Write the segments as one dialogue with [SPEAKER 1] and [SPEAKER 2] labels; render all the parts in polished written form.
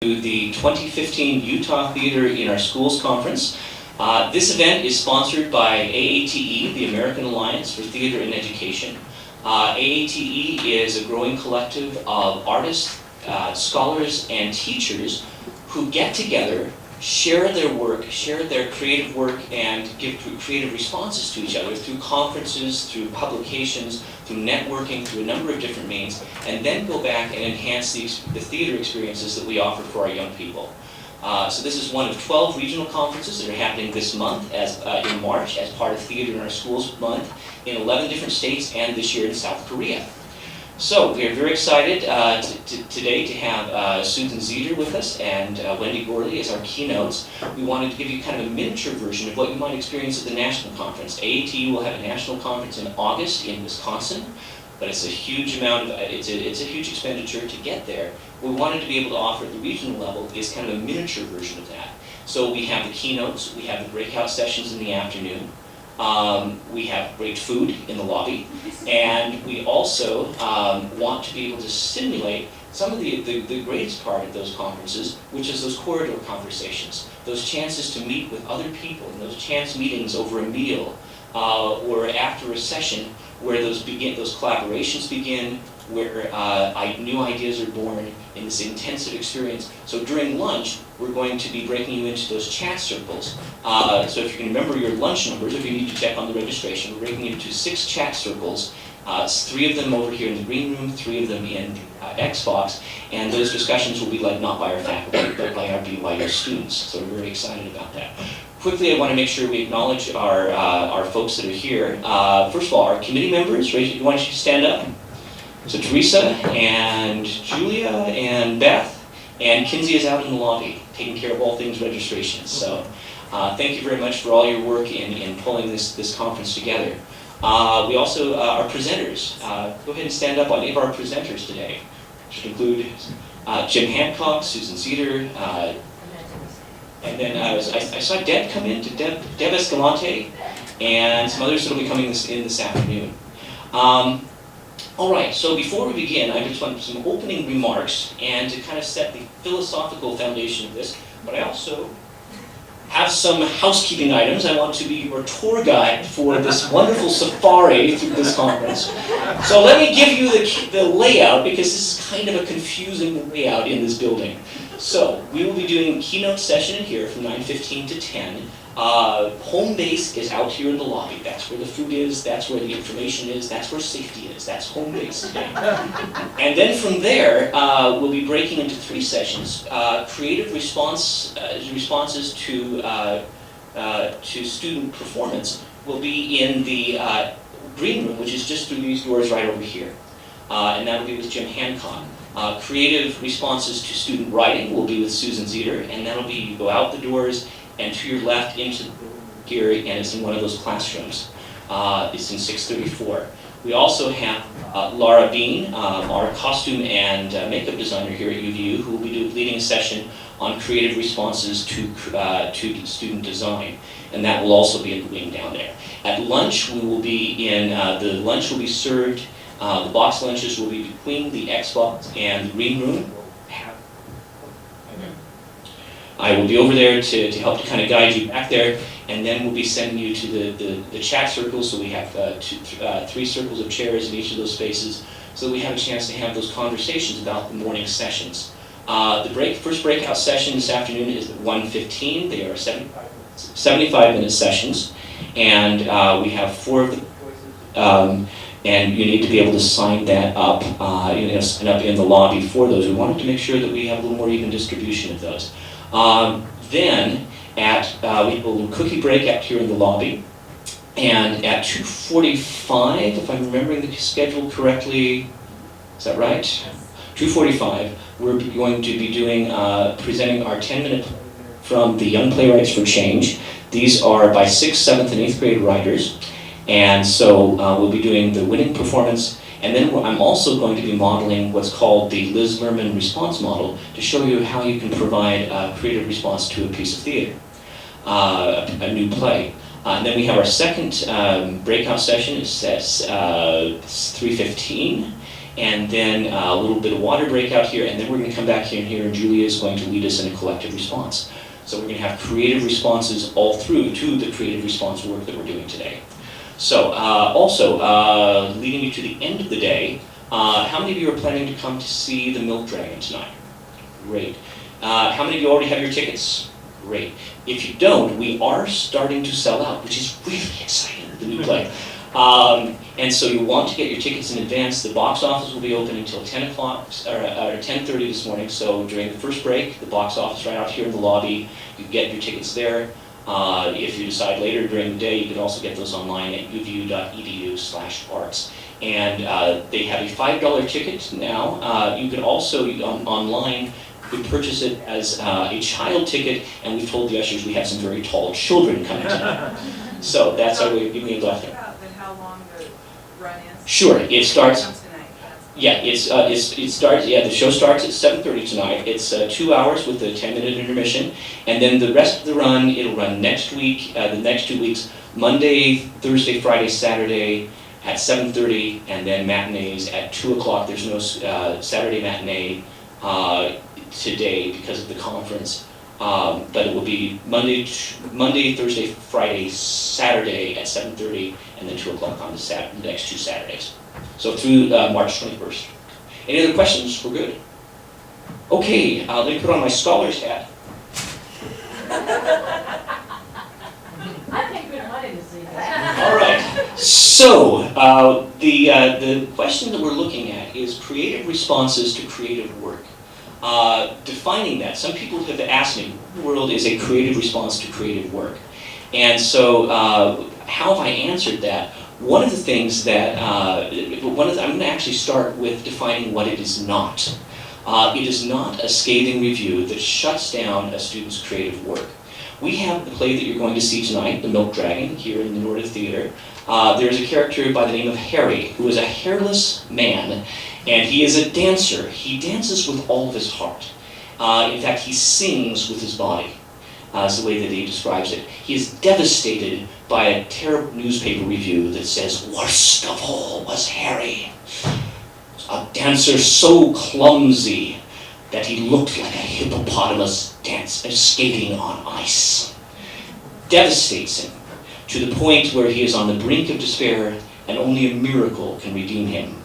[SPEAKER 1] To the 2015 Utah Theater in Our Schools Conference. This event is sponsored by AATE, the American Alliance for Theater and Education. AATE is a growing collective of artists, scholars, and teachers who get together, share their work, share their creative work, and give creative responses to each other through conferences, through publications, through networking, through a number of different means, and then go back and enhance the theater experiences that we offer for our young people. So this is one of 12 regional conferences that are happening this month, in March, as part of Theater in Our Schools Month, in 11 different states, and this year in South Korea. So we are very excited today to have Susan Zeter with us and Wendy Gorley as our keynotes. We wanted to give you kind of a miniature version of what you might experience at the national conference. AATE will have a national conference in August in Wisconsin, but it's a huge amount of, it's a huge expenditure to get there. What we wanted to be able to offer at the regional level is kind of a miniature version of that. So we have the keynotes, we have the breakout sessions in the afternoon. We have great food in the lobby, and we also want to be able to simulate some of the greatest part of those conferences, which is those corridor conversations, those chances to meet with other people, and those chance meetings over a meal or after a session where those collaborations begin, where new ideas are born in this intensive experience. So during lunch, we're going to be breaking you into those chat circles. So if you can remember your lunch numbers, if you need to check on the registration, we're breaking you into 6 chat circles, 3 of them over here in the green room, 3 of them in Xbox, and those discussions will be led not by our faculty, but by our BYU students. So we're very excited about that. Quickly, I want to make sure we acknowledge our folks that are here. First of all, our committee members, why don't you stand up? So Teresa and Julia and Beth and Kinsey is out in the lobby taking care of all things registrations. So thank you very much for all your work in pulling this conference together. We also, our presenters, go ahead and stand up on any of our presenters today, which include Jim Hancock, Susan Zeter, and then I saw Deb come in, Deb Escalante, and some others that will be coming in this afternoon. All right, so before we begin, I just want some opening remarks and to kind of set the philosophical foundation of this, but I also have some housekeeping items. I want to be your tour guide for this wonderful safari through this conference. So let me give you the layout, because this is kind of a confusing layout in this building. So we will be doing a keynote session in here from 9:15 to 10. Home base is out here in the lobby. That's where the food is, that's where the information is, that's where safety is. That's home base today. And then from there, we'll be breaking into 3 sessions. Creative responses to student performance will be in the green room, which is just through these doors right over here. And that will be with Jim Hancock. Creative responses to student writing will be with Susan Zeter, and that'll be, you go out the doors and to your left into the here, and it's in one of those classrooms. It's in 634. We also have Laura Bean, our costume and makeup designer here at UVU, who will be leading a session on creative responses to student design, and that will also be in the wing down there. At lunch, we will be in, the lunch will be served, the box lunches will be between the Xbox and the green room. I will be over there to help to kind of guide you back there, and then we'll be sending you to the chat circles. So we have 3 circles of chairs in each of those spaces, so we have a chance to have those conversations about the morning sessions. The first breakout session this afternoon is at 1:15. They are 75-minute sessions, and we have 4 of them. And you need to be able to sign that up, sign up in the lobby for those. We wanted to make sure that we have a little more even distribution of those. Then we have a little cookie break out here in the lobby, and at 2:45, if I'm remembering the schedule correctly, is that right? 2:45, we're going to be doing presenting our 10-minute from the Young Playwrights for Change. These are by 6th, 7th, and 8th grade writers, and so we'll be doing the winning performance. And then I'm also going to be modeling what's called the Liz Lerman response model to show you how you can provide a creative response to a piece of theater, a new play. And then we have our second breakout session. It's at 3:15, and then a little bit of water break out here, and then we're going to come back here, and Julia is going to lead us in a collective response. So we're going to have creative responses all through to the creative response work that we're doing today. So also, leading you to the end of the day, how many of you are planning to come to see the Milk Dragon tonight? Great. How many of you already have your tickets? Great. If you don't, we are starting to sell out, which is really exciting, the new play. And so you want to get your tickets in advance. The box office will be open until 10 o'clock, or 10:30 this morning. So during the first break, the box office right out here in the lobby, you can get your tickets there. If you decide later during the day, you can also get those online at uvu.edu/arts. And they have a $5 ticket now. You can also, online, you can purchase it as a child ticket, and we've told the ushers we have some very tall children coming tonight. So that's our way of giving you a blessing.
[SPEAKER 2] How long the run is?
[SPEAKER 1] Sure, it starts.
[SPEAKER 2] Tonight.
[SPEAKER 1] Yeah, it starts. Yeah, the show starts at 7:30 tonight. It's 2 hours with a 10-minute intermission, and then the rest of the run it'll run next week. The next 2 weeks, Monday, Thursday, Friday, Saturday at 7:30, and then matinees at 2 o'clock. There's no Saturday matinee today because of the conference. But it will be Monday, Thursday, Friday, Saturday at 7:30, and then 2 o'clock on the next 2 Saturdays. So through March 21st. Any other questions? We're good. Okay, let me put on my scholar's hat.
[SPEAKER 3] I think we wanted to see that.
[SPEAKER 1] All right. So the question that we're looking at is creative responses to creative work. Defining that, some people have asked me, what in the world is a creative response to creative work? And so, how have I answered that? One of the things that, I'm going to actually start with defining what it is not. It is not a scathing review that shuts down a student's creative work. We have the play that you're going to see tonight, The Milk Dragon, here in the Nordic Theater. There's a character by the name of Harry, who is a hairless man, and he is a dancer. He dances with all of his heart. In fact, he sings with his body, is the way that he describes it. He is devastated by a terrible newspaper review that says, "Worst of all was Harry, a dancer so clumsy that he looked like a hippopotamus skating on ice." Devastates him to the point where he is on the brink of despair, and only a miracle can redeem him.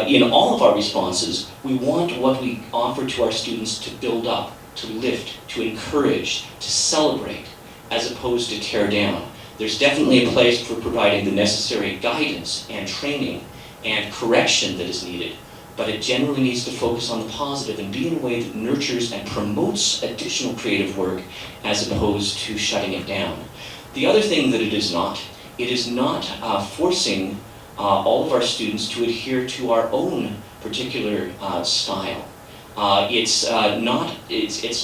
[SPEAKER 1] In all of our responses, we want what we offer to our students to build up, to lift, to encourage, to celebrate, as opposed to tear down. There's definitely a place for providing the necessary guidance and training and correction that is needed, but it generally needs to focus on the positive and be in a way that nurtures and promotes additional creative work as opposed to shutting it down. The other thing that it is not forcing all of our students to adhere to our own particular style. It's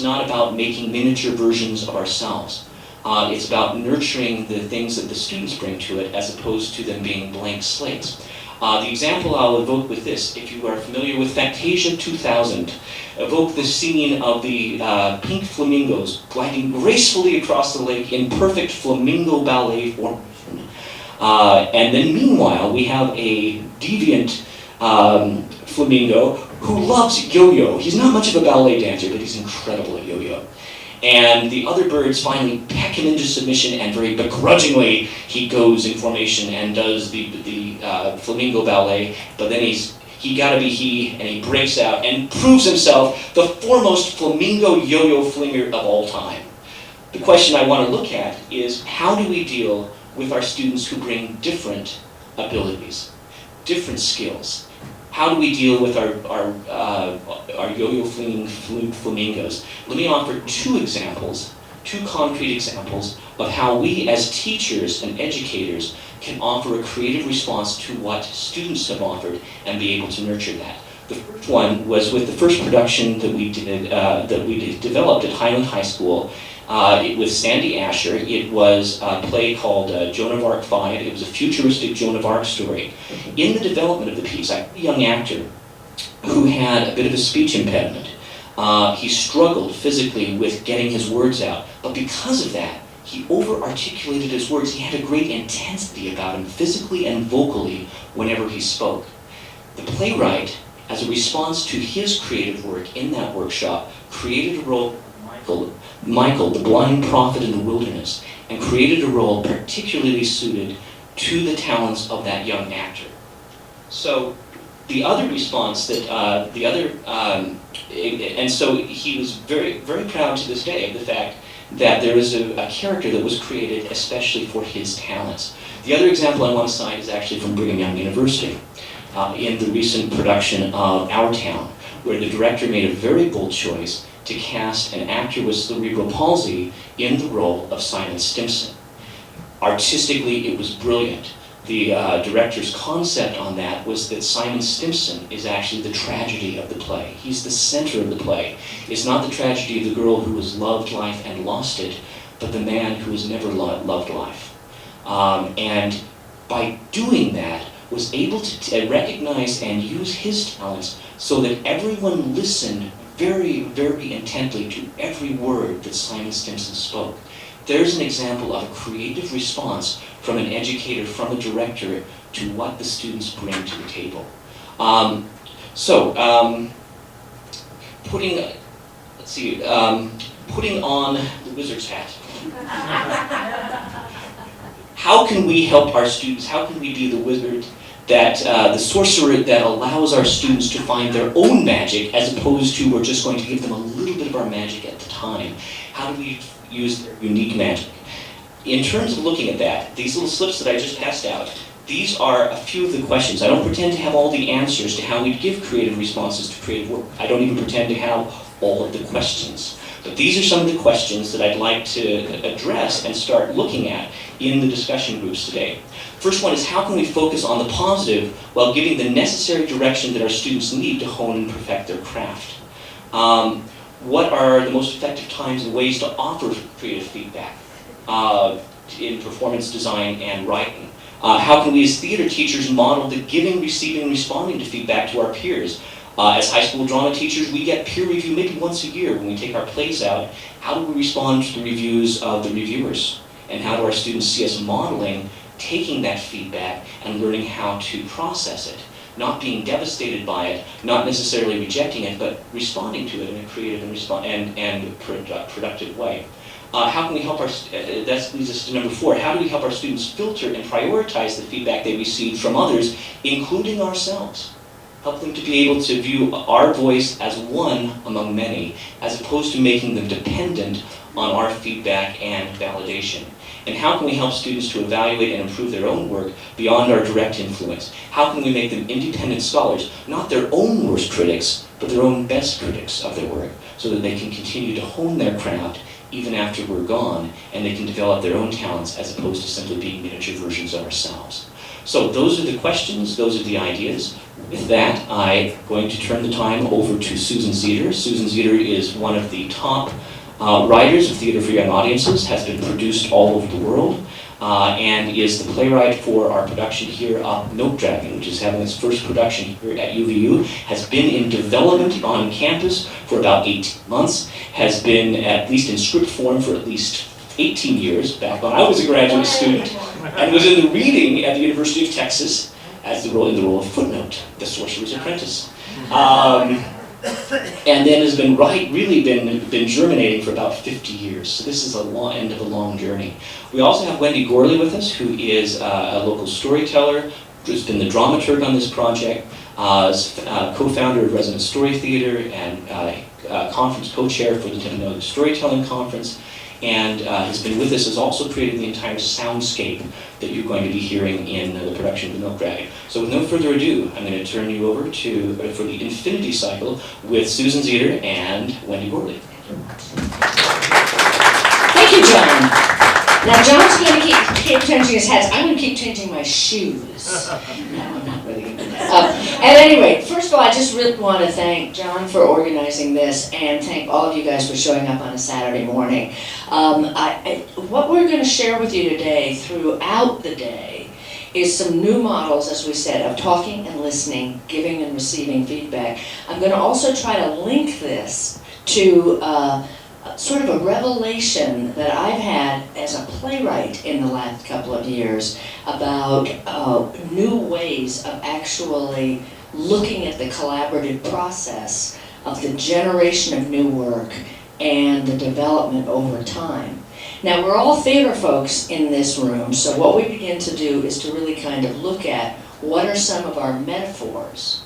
[SPEAKER 1] not about making miniature versions of ourselves. It's about nurturing the things that the students bring to it as opposed to them being blank slates. The example I'll evoke with this, if you are familiar with Fantasia 2000, evoke the scene of the pink flamingos gliding gracefully across the lake in perfect flamingo ballet formation. And then meanwhile, we have a deviant flamingo who loves yo-yo. He's not much of a ballet dancer, but he's incredible at yo-yo. And the other birds finally peck him into submission, and very begrudgingly he goes in formation and does the flamingo ballet, but then he gotta be he, and he breaks out and proves himself the foremost flamingo yo-yo flinger of all time. The question I want to look at is, how do we deal with our students who bring different abilities, different skills? How do we deal with our yo-yo flinging flamingos? Let me offer two concrete examples of how we as teachers and educators can offer a creative response to what students have offered and be able to nurture that. The first one was with the first production that we developed at Highland High School with Sandy Asher. It was a play called Joan of Arc 5. It was a futuristic Joan of Arc story. In the development of the piece, I had a young actor who had a bit of a speech impediment. He struggled physically with getting his words out, but because of that, he over-articulated his words. He had a great intensity about him, physically and vocally, whenever he spoke. The playwright, as a response to his creative work in that workshop, created a role of Michael, the blind prophet in the wilderness, and created a role particularly suited to the talents of that young actor. So the other response that, and so he was very, very proud to this day of the fact that there was a character that was created especially for his talents. The other example on one side is actually from Brigham Young University, in the recent production of Our Town, where the director made a very bold choice to cast an actor with cerebral palsy in the role of Simon Stimson. Artistically, it was brilliant. The director's concept on that was that Simon Stimson is actually the tragedy of the play. He's the center of the play. It's not the tragedy of the girl who has loved life and lost it, but the man who has never loved life. And by doing that, was able to recognize and use his talents so that everyone listened very, very intently to every word that Simon Stimson spoke. There's an example of a creative response from an educator, from a director, to what the students bring to the table. Putting on the wizard's hat. How can we help our students? How can we be the wizard that, the sorcerer that allows our students to find their own magic, as opposed to we're just going to give them a little bit of our magic at the time? How do we use their unique magic? In terms of looking at that, these little slips that I just passed out, these are a few of the questions. I don't pretend to have all the answers to how we give creative responses to creative work. I don't even pretend to have all of the questions. But these are some of the questions that I'd like to address and start looking at in the discussion groups today. First one is, how can we focus on the positive while giving the necessary direction that our students need to hone and perfect their craft? What are the most effective times and ways to offer creative feedback in performance design and writing? How can we as theater teachers model the giving, receiving, and responding to feedback to our peers? As high school drama teachers, we get peer review maybe once a year when we take our plays out. How do we respond to the reviews of the reviewers? And how do our students see us modeling, taking that feedback and learning how to process it? Not being devastated by it, not necessarily rejecting it, but responding to it in a creative and productive way. How can we help that leads us to number 4. How do we help our students filter and prioritize the feedback they receive from others, including ourselves? Help them to be able to view our voice as one among many, as opposed to making them dependent on our feedback and validation. And how can we help students to evaluate and improve their own work beyond our direct influence? How can we make them independent scholars, not their own worst critics, but their own best critics of their work, so that they can continue to hone their craft even after we're gone, and they can develop their own talents as opposed to simply being miniature versions of ourselves. So those are the questions, those are the ideas. With that, I'm going to turn the time over to Susan Zeter. Susan Zeter is one of the top writers of theater for young audiences, has been produced all over the world, and is the playwright for our production here of Note Dragon, which is having its first production here at UVU, has been in development on campus for about 18 months, has been at least in script form for at least 18 years, back when I was a graduate student, and was in the reading at the University of Texas as in the role of Footnote, the Sorcerer's Apprentice. And then has been really been germinating for about 50 years. So this is a end of a long journey. We also have Wendy Gorley with us, who is a local storyteller, who's been the dramaturg on this project, co-founder of Resident Story Theater, and conference co-chair for the Timothy Storytelling Conference, and has been with us, has also created the entire soundscape that you're going to be hearing in the production of The Milk Dragon. So with no further ado, I'm going to turn you over to for the Infinity Cycle with Susan Zeter and Wendy Gorley.
[SPEAKER 4] Thank you, John. Now John's going to keep changing his hats. I'm going to keep changing my shoes. No, I'm not really going to do that. At any rate, first of all, I just really want to thank John for organizing this, and thank all of you guys for showing up on a Saturday morning. What we're going to share with you today, throughout the day, is some new models, as we said, of talking and listening, giving and receiving feedback. I'm going to also try to link this to sort of a revelation that I've had as a playwright in the last couple of years about new ways of actually looking at the collaborative process of the generation of new work and the development over time. Now, we're all theater folks in this room, so what we begin to do is to really kind of look at what are some of our metaphors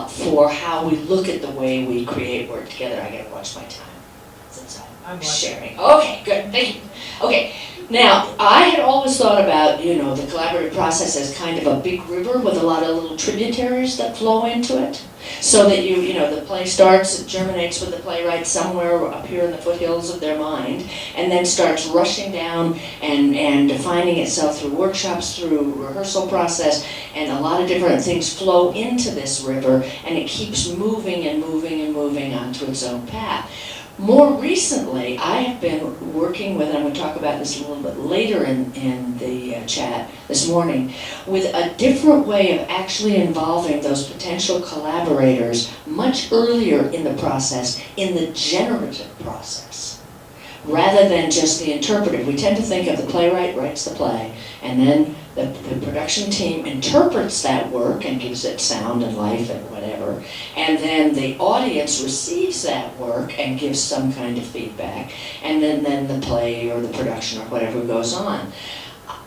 [SPEAKER 4] for how we look at the way we create work together. I gotta watch my time since I'm sharing. Okay, good, thank you. Okay, now, I had always thought about, the collaborative process as kind of a big river with a lot of little tributaries that flow into it. So that the play starts, it germinates with the playwright somewhere up here in the foothills of their mind, and then starts rushing down and defining itself through workshops, through rehearsal process, and a lot of different things flow into this river, and it keeps moving and moving and moving onto its own path. More recently, I have been working with, and I'm going to talk about this a little bit later in the chat this morning, with a different way of actually involving those potential collaborators much earlier in the process, in the generative process, rather than just the interpretive. We tend to think of the playwright writes the play, and then the production team interprets that work and gives it sound and life and whatever, and then the audience receives that work and gives some kind of feedback, and then the play or the production or whatever goes on.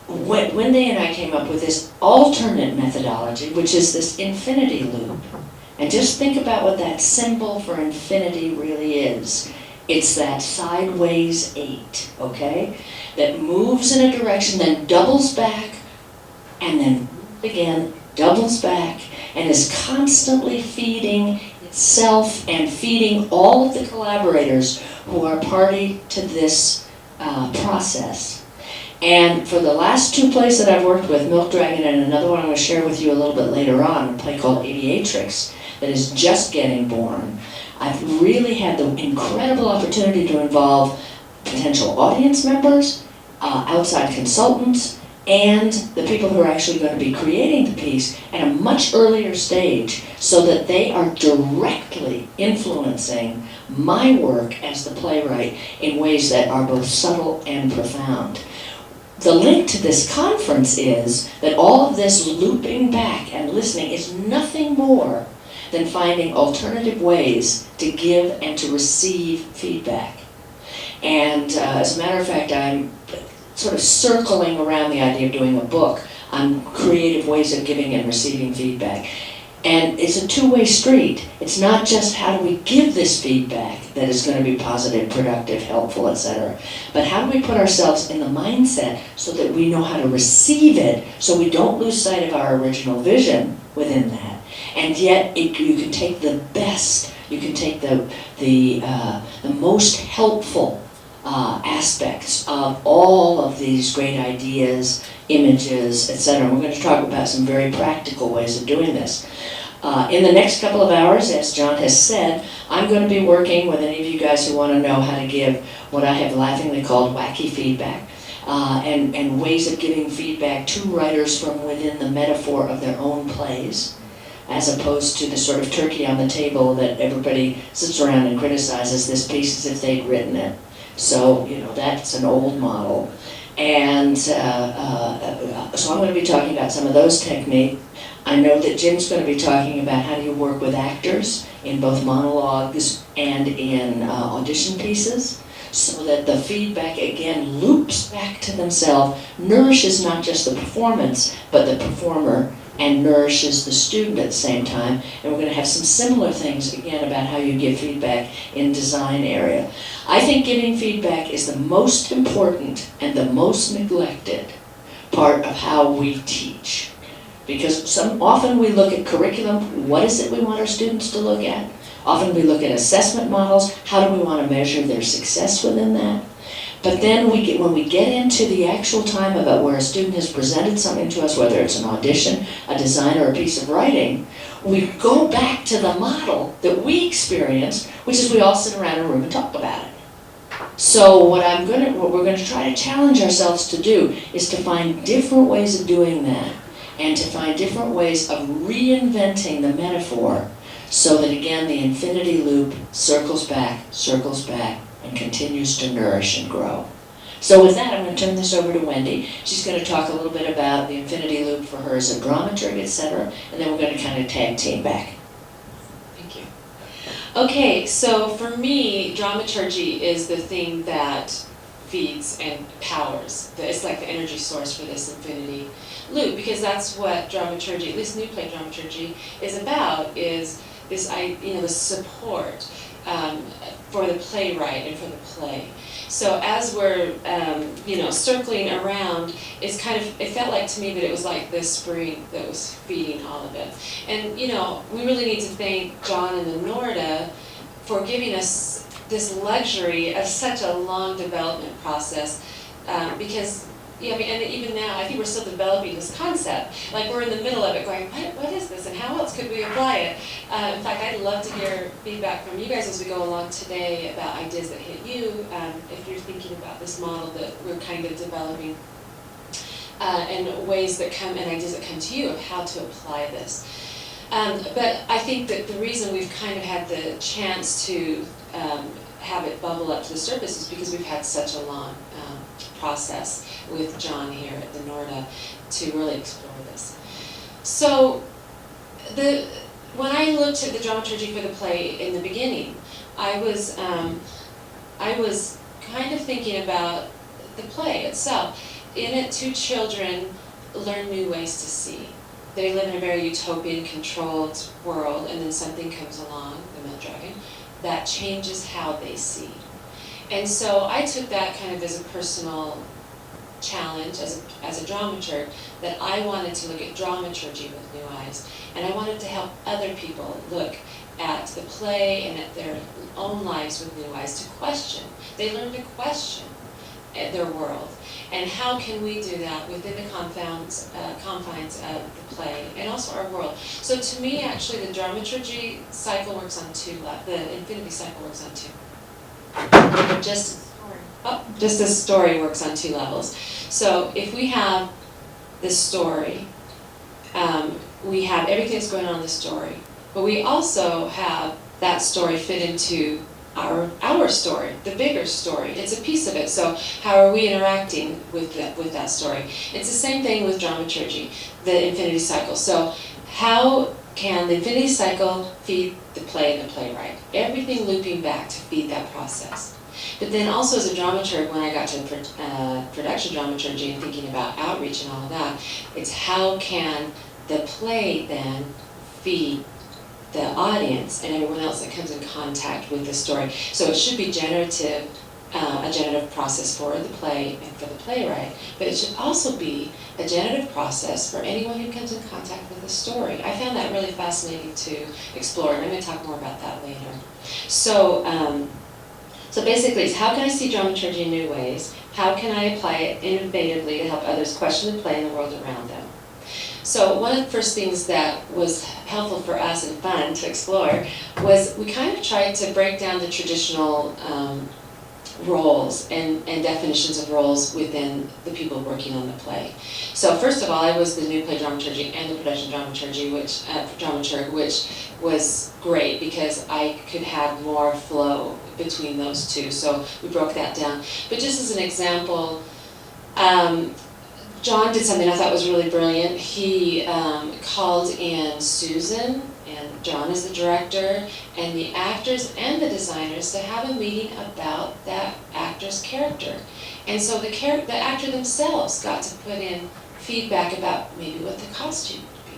[SPEAKER 4] Wendy and I came up with this alternate methodology, which is this infinity loop. And just think about what that symbol for infinity really is. It's that sideways 8, okay? That moves in a direction, then doubles back, and then again, doubles back, and is constantly feeding itself and feeding all of the collaborators who are party to this process. And for the last 2 plays that I've worked with, Milk Dragon and another one I'm going to share with you a little bit later on, a play called Aviatrix, that is just getting born, I've really had the incredible opportunity to involve potential audience members, outside consultants, and the people who are actually going to be creating the piece at a much earlier stage so that they are directly influencing my work as the playwright in ways that are both subtle and profound. The link to this conference is that all of this looping back and listening is nothing more than finding alternative ways to give and to receive feedback. And as a matter of fact, I'm sort of circling around the idea of doing a book on creative ways of giving and receiving feedback. And it's a two-way street. It's not just how do we give this feedback that is going to be positive, productive, helpful, etc. But how do we put ourselves in the mindset so that we know how to receive it so we don't lose sight of our original vision within that. And yet you can take the best, you can take the most helpful aspects of all of these great ideas, images, etc. We're going to talk about some very practical ways of doing this. In the next couple of hours, as John has said, I'm going to be working with any of you guys who want to know how to give what I have laughingly called wacky feedback, and ways of giving feedback to writers from within the metaphor of their own plays, as opposed to the sort of turkey on the table that everybody sits around and criticizes this piece as if they'd written it. So, that's an old model. And so I'm going to be talking about some of those techniques. I know that Jim's going to be talking about how do you work with actors in both monologues and in audition pieces, so that the feedback, again, loops back to themselves, nourishes not just the performance, but the performer, and nourishes the student at the same time. And we're going to have some similar things, again, about how you give feedback in design area. I think giving feedback is the most important and the most neglected part of how we teach. Because often we look at curriculum, what is it we want our students to look at? Often we look at assessment models, how do we want to measure their success within that? But then when we get into the actual time of it, where a student has presented something to us, whether it's an audition, a design, or a piece of writing, we go back to the model that we experienced, which is we all sit around in a room and talk about it. So what we're going to try to challenge ourselves to do is to find different ways of doing that, and to find different ways of reinventing the metaphor, so that again the infinity loop circles back, and continues to nourish and grow. So with that, I'm going to turn this over to Wendy. She's going to talk a little bit about the infinity loop for her as a dramaturg, etc., and then we're going to kind of tag team back.
[SPEAKER 5] Thank you. Okay, so for me, dramaturgy is the thing that feeds and powers. It's like the energy source for this infinity loop, because that's what dramaturgy, at least new play dramaturgy, is about, is this, the support for the playwright and for the play. So as we're, circling around, it's kind of, it felt like to me that it was like this spring that was feeding all of it. And, we really need to thank John and the Norda for giving us this luxury of such a long development process, because, and even now, I think we're still developing this concept. Like, we're in the middle of it going, what is this, and how else could we apply it? In fact, I'd love to hear feedback from you guys as we go along today about ideas that hit you, if you're thinking about this model that we're kind of developing, and ways that come, and ideas that come to you of how to apply this. But I think that the reason we've kind of had the chance to have it bubble up to the surface is because we've had such a long process with John here at the Norda to really explore this. So when I looked at the dramaturgy for the play in the beginning, I was kind of thinking about the play itself. In it, two children learn new ways to see. They live in a very utopian, controlled world, and then something comes along, the Milk Dragon, that changes how they see. And so I took that kind of as a personal challenge, as a dramaturg, that I wanted to look at dramaturgy with new eyes. And I wanted to help other people look at the play and at their own lives with new eyes, to question. They learn to question their world. And how can we do that within the confines of the play and also our world? So to me, actually, the dramaturgy cycle works on two levels. The infinity cycle works on two. Just the story works on two levels. So if we have this story, we have everything that's going on in the story, but we also have that story fit into our story, the bigger story. It's a piece of it. So how are we interacting with that story? It's the same thing with dramaturgy, the infinity cycle. So how can the infinity cycle feed the play and the playwright? Everything looping back to feed that process. But then also as a dramaturg, when I got to production dramaturgy and thinking about outreach and all of that, it's how can the play then feed the audience and everyone else that comes in contact with the story. So it should be generative, a generative process for the play and for the playwright, but it should also be a generative process for anyone who comes in contact with the story. I found that really fascinating to explore, and I'm going to talk more about that later. So, so basically, it's how can I see dramaturgy in new ways? How can I apply it innovatively to help others question the play and the world around them? So one of the first things that was helpful for us and fun to explore was we kind of tried to break down the traditional roles and definitions of roles within the people working on the play. So first of all, I was the new play dramaturgy and the production dramaturgy, dramaturg, which was great because I could have more flow between those two. So we broke that down. But just as an example, John did something I thought was really brilliant. He called in Susan, and John is the director, and the actors and the designers to have a meeting about that actor's character. And so the actor themselves got to put in feedback about maybe what the costume would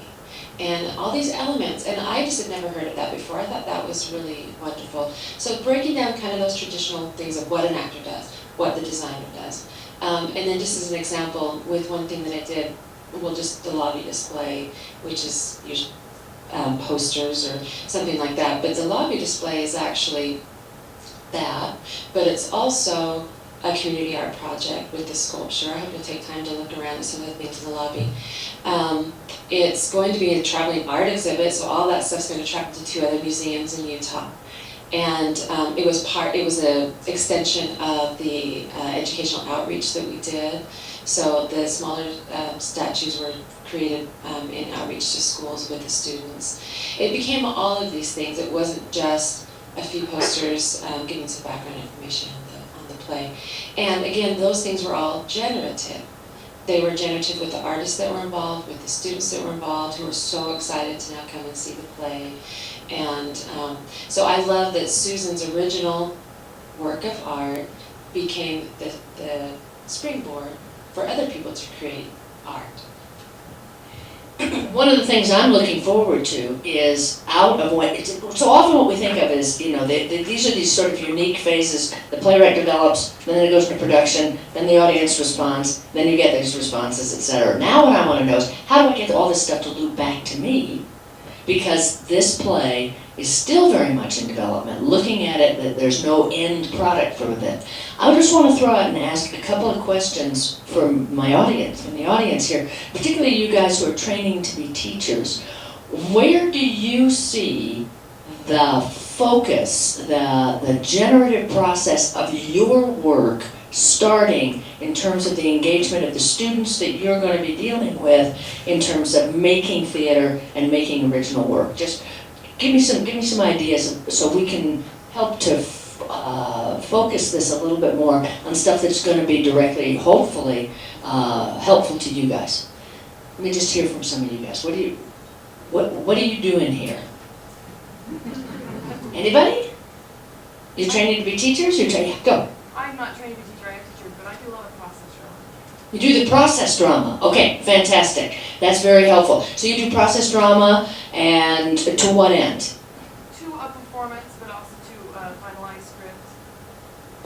[SPEAKER 5] be, and all these elements. And I just had never heard of that before. I thought that was really wonderful. So breaking down kind of those traditional things of what an actor does, what the designer does. And then just as an example, with one thing that I did, well, just the lobby display, which is usually posters or something like that. But the lobby display is actually that, but it's also a community art project with the sculpture. I hope you'll take time to look around at some of the things in the lobby. It's going to be a traveling art exhibit, so all that stuff's going to travel to 2 other museums in Utah. And it was an extension of the educational outreach that we did. So the smaller statues were created in outreach to schools with the students. It became all of these things. It wasn't just a few posters giving some background information on the play. And again, those things were all generative. They were generative with the artists that were involved, with the students that were involved, who were so excited to now come and see the play. And so I love that Susan's original work of art became the springboard for other people to create art.
[SPEAKER 4] One of the things I'm looking forward to is out of what, so often what we think of is, these are these sort of unique phases. The playwright develops, then it goes into production, then the audience responds, then you get these responses, etc. Now what I want to know is, how do I get all this stuff to loop back to me? Because this play is still very much in development. Looking at it, that there's no end product for it. I just want to throw out and ask a couple of questions from my audience, from the audience here, particularly you guys who are training to be teachers. Where do you see the focus, the generative process of your work starting in terms of the engagement of the students that you're going to be dealing with in terms of making theater and making original work? Just give me some ideas so we can help to focus this a little bit more on stuff that's going to be directly, hopefully, helpful to you guys. Let me just hear from some of you guys. What are you doing here? Anybody? You're training to be teachers? Go.
[SPEAKER 2] I'm not trained to be teacher, I am a teacher, but I do love a process drama.
[SPEAKER 4] You do the process drama. Okay, fantastic. That's very helpful. So you do process drama, and to what end?
[SPEAKER 2] To a performance, but also to finalize scripts.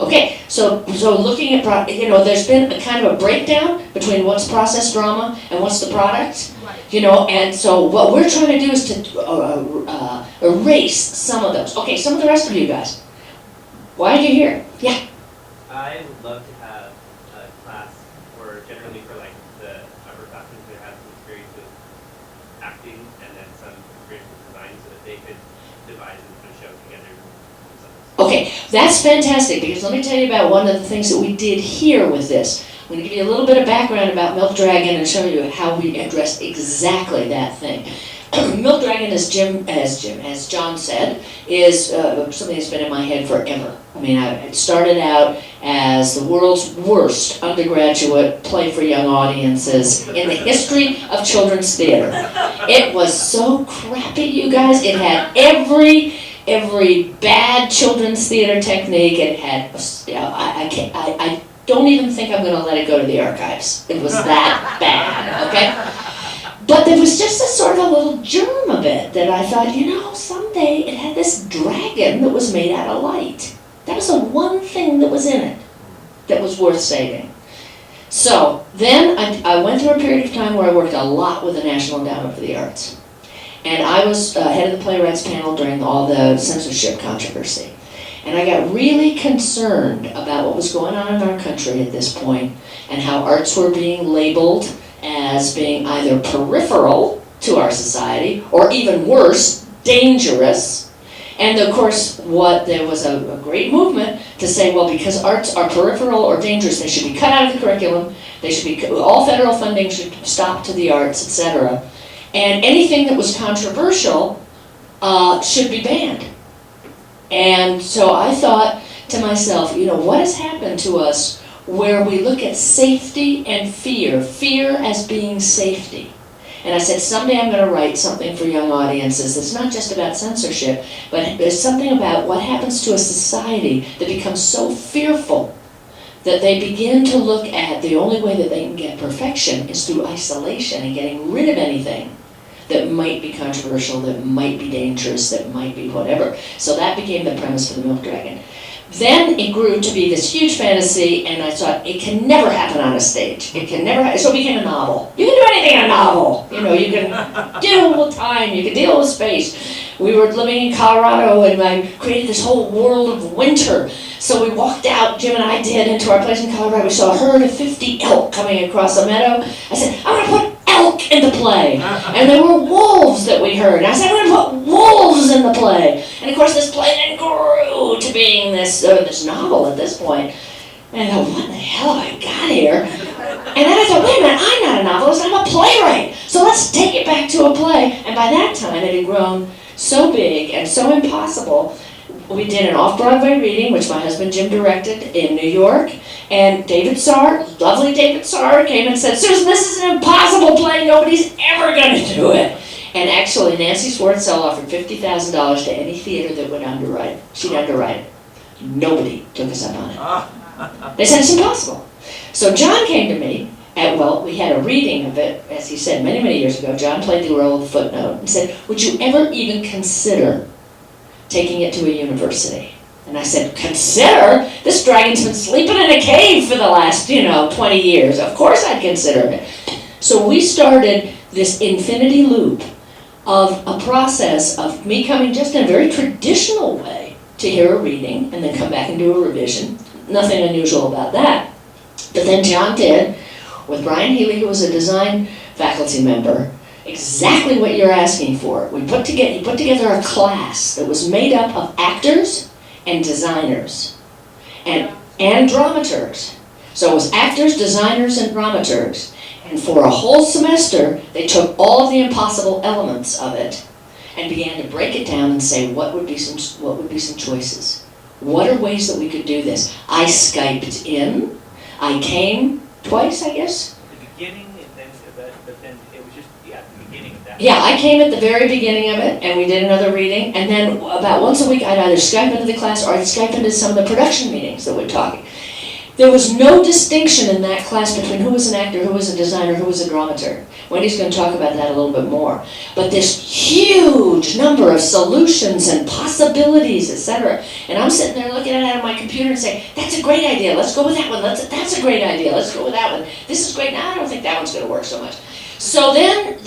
[SPEAKER 4] Okay, so looking at, there's been a kind of a breakdown between what's process drama and what's the product.
[SPEAKER 2] Right.
[SPEAKER 4] And so what we're trying to do is to erase some of those. Okay, some of the rest of you guys. Why are you here? Yeah.
[SPEAKER 6] I would love to have a class, or generally for like the upperclassmen who have some experience with acting and then some experience with design, so that they could devise and put a show together themselves.
[SPEAKER 4] Okay, that's fantastic, because let me tell you about one of the things that we did here with this. I'm going to give you a little bit of background about Milk Dragon and show you how we addressed exactly that thing. Milk Dragon, as John said, is something that's been in my head forever. I mean, it started out as the world's worst undergraduate play for young audiences in the history of children's theater. It was so crappy, you guys. It had every bad children's theater technique. It had, I don't even think I'm going to let it go to the archives. It was that bad, okay? But there was just a sort of a little germ of it that I thought, someday it had this dragon that was made out of light. That was the one thing that was in it that was worth saving. So then I went through a period of time where I worked a lot with the National Endowment for the Arts. And I was head of the playwrights panel during all the censorship controversy. And I got really concerned about what was going on in our country at this point and how arts were being labeled as being either peripheral to our society or even worse, dangerous. And of course, there was a great movement to say, well, because arts are peripheral or dangerous, they should be cut out of the curriculum. They should be, all federal funding should stop to the arts, etc. And anything that was controversial should be banned. And so I thought to myself, what has happened to us where we look at safety and fear as being safety. And I said, someday I'm going to write something for young audiences that's not just about censorship, but there's something about what happens to a society that becomes so fearful that they begin to look at the only way that they can get perfection is through isolation and getting rid of anything that might be controversial, that might be dangerous, that might be whatever. So that became the premise for the Milk Dragon. Then it grew to be this huge fantasy, and I thought, it can never happen on a stage. It can never so it became a novel. You can do anything in a novel. You can deal with time, you can deal with space. We were living in Colorado, and I created this whole world of winter. So we walked out, Jim and I did, into our place in Colorado. We saw a herd of 50 elk coming across a meadow. I said, I'm going to put elk in the play. And there were wolves that we heard. And I said, I'm going to put wolves in the play. And of course this play then grew to being this novel at this point. And I thought, what the hell have I got here? And then I thought, wait a minute, I'm not a novelist, I'm a playwright. So let's take it back to a play. And by that time it had grown so big and so impossible. we did an off-Broadway reading, which my husband Jim directed in New York. And David Sarr, lovely David Sarr, came and said, Susan, this is an impossible play. Nobody's ever going to do it. And actually, Nancy Swartzel offered $50,000 to any theater that would underwrite it. She'd underwrite it. Nobody took us up on it. They said it's impossible. So John came to me, we had a reading of it, as he said many, many years ago. John played the role of Footnote and said, would you ever even consider taking it to a university? And I said, consider? This dragon's been sleeping in a cave for the last, 20 years. Of course I'd consider it. So we started this infinity loop of a process of me coming just in a very traditional way to hear a reading and then come back and do a revision. Nothing unusual about that. But then John did, with Brian Healy, who was a design faculty member, exactly what you're asking for. He put together a class that was made up of actors and designers and dramaturgs. So it was actors, designers, and dramaturgs. And for a whole semester, they took all of the impossible elements of it and began to break it down and say, what would be some choices? What are ways that we could do this? I Skyped in. I came twice, I guess.
[SPEAKER 6] The beginning, but then it was just the beginning of that.
[SPEAKER 4] Yeah, I came at the very beginning of it, and we did another reading, and then about once a week I'd either Skype into the class or I'd Skype into some of the production meetings that we're talking. There was no distinction in that class between who was an actor, who was a designer, who was a dramaturg. Wendy's going to talk about that a little bit more. But this huge number of solutions and possibilities, etc. And I'm sitting there looking at it on my computer and saying, that's a great idea, let's go with that one. That's a great idea, let's go with that one. This is great, now I don't think that one's going to work so much. So then,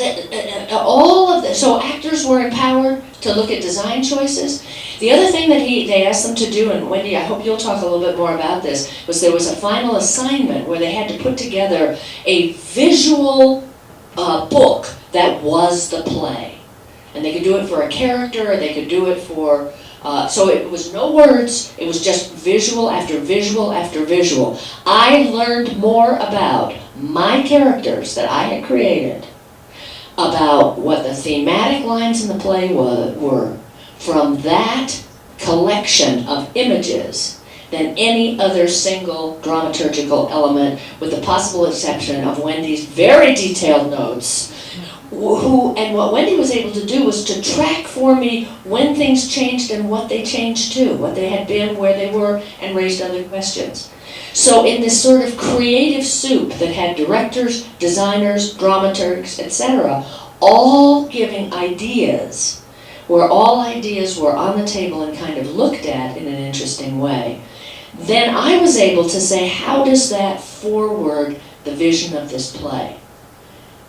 [SPEAKER 4] so actors were empowered to look at design choices. The other thing that they asked them to do, and Wendy, I hope you'll talk a little bit more about this, was there was a final assignment where they had to put together a visual book that was the play. And they could do it for a character, or they could do it for, so it was no words, it was just visual after visual after visual. I learned more about my characters that I had created, about what the thematic lines in the play were, from that collection of images than any other single dramaturgical element, with the possible exception of Wendy's very detailed notes. And what Wendy was able to do was to track for me when things changed and what they changed to, what they had been, where they were, and raised other questions. So in this sort of creative soup that had directors, designers, dramaturgs, etc., all giving ideas, where all ideas were on the table and kind of looked at in an interesting way, then I was able to say, how does that forward the vision of this play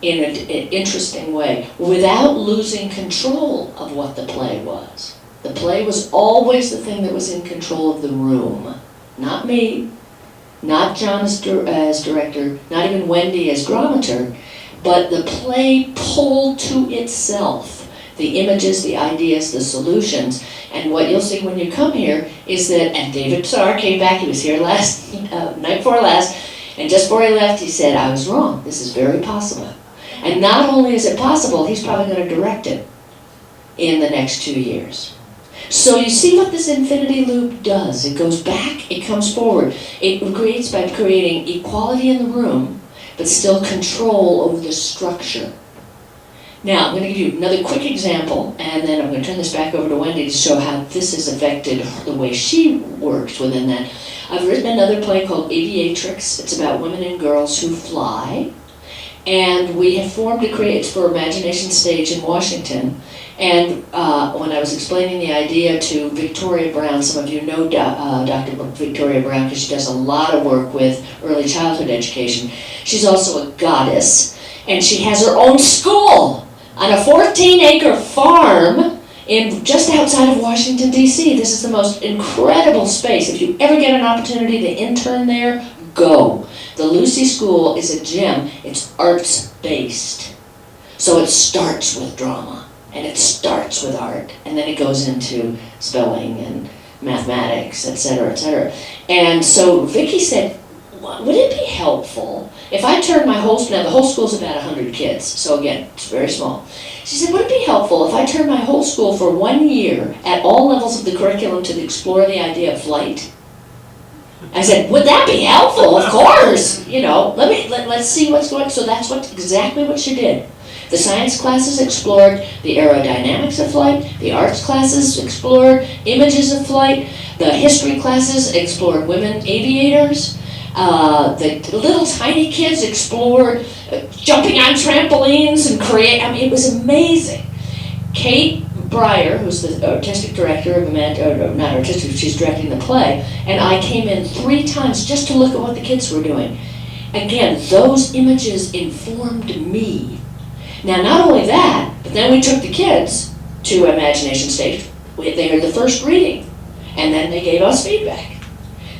[SPEAKER 4] in an interesting way, without losing control of what the play was. The play was always the thing that was in control of the room, not me, not John as director, not even Wendy as dramaturg, but the play pulled to itself the images, the ideas, the solutions. And what you'll see when you come here is that, and David Sarr came back, he was here last, night before last, and just before he left he said, I was wrong, this is very possible. And not only is it possible, he's probably going to direct it in the next 2 years. So you see what this infinity loop does. It goes back, it comes forward. It creates by creating equality in the room, but still control over the structure. Now, I'm going to give you another quick example, and then I'm going to turn this back over to Wendy to show how this has affected the way she works within that. I've written another play called Aviatrix. It's about women and girls who fly. And we have formed it's for Imagination Stage in Washington. And when I was explaining the idea to Victoria Brown, some of you know Dr. Victoria Brown because she does a lot of work with early childhood education. She's also a goddess, and she has her own school on a 14-acre farm just outside of Washington, D.C. This is the most incredible space. If you ever get an opportunity to intern there, go. The Lucy School is a gem. It's arts-based. So it starts with drama, and it starts with art, and then it goes into spelling and mathematics, etc., etc. And so Vicki said, would it be helpful if I turn my whole, now the whole school's about 100 kids, so again, it's very small. She said, would it be helpful if I turned my whole school for 1 year at all levels of the curriculum to explore the idea of flight? I said, would that be helpful? Of course. You know, let's see what's going on. So that's exactly what she did. The science classes explored the aerodynamics of flight. The arts classes explored images of flight. The history classes explored women aviators. The little tiny kids explored jumping on trampolines and it was amazing. Kate Breyer, who's the artistic director of not artistic, she's directing the play, and I came in 3 times just to look at what the kids were doing. Again, those images informed me. Now, not only that, but then we took the kids to Imagination Stage. They heard the first reading, and then they gave us feedback.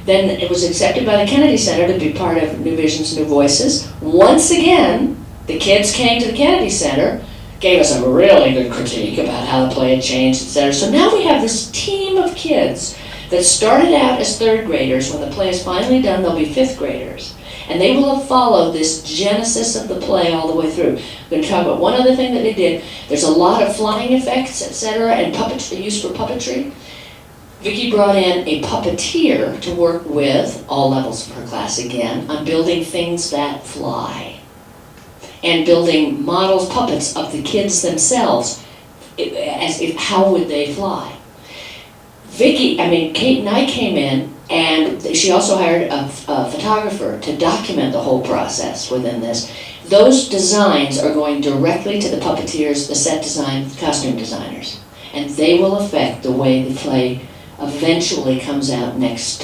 [SPEAKER 4] Then it was accepted by the Kennedy Center to be part of New Visions, New Voices. Once again, the kids came to the Kennedy Center, gave us a really good critique about how the play had changed, etc. So now we have this team of kids that started out as 3rd graders. When the play is finally done, they'll be 5th graders. And they will have followed this genesis of the play all the way through. I'm going to talk about one other thing that they did. There's a lot of flying effects, etc., and used for puppetry. Vicki brought in a puppeteer to work with all levels of her class again on building things that fly and building models, puppets of the kids themselves. How would they fly? Kate and I came in, and she also hired a photographer to document the whole process within this. Those designs are going directly to the puppeteers, the set design, costume designers, and they will affect the way the play eventually comes out next,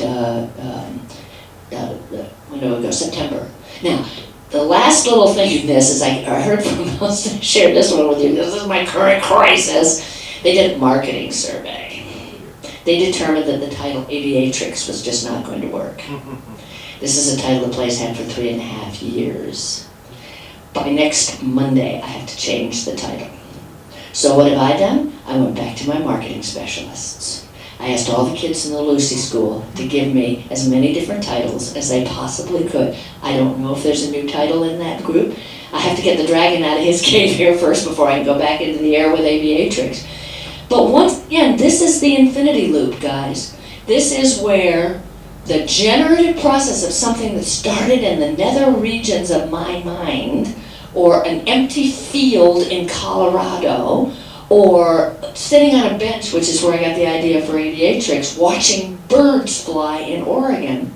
[SPEAKER 4] September. Now, the last little thing in this is I heard from most, I shared this one with you, this is my current crisis. They did a marketing survey. They determined that the title Aviatrix was just not going to work. This is a title the play's had for 3.5 years. By next Monday, I have to change the title. So what have I done? I went back to my marketing specialists. I asked all the kids in the Lucy School to give me as many different titles as they possibly could. I don't know if there's a new title in that group. I have to get the dragon out of his cave here first before I can go back into the air with Aviatrix. But once again, this is the infinity loop, guys. This is where the generative process of something that started in the nether regions of my mind, or an empty field in Colorado, or sitting on a bench, which is where I got the idea for Aviatrix, watching birds fly in Oregon.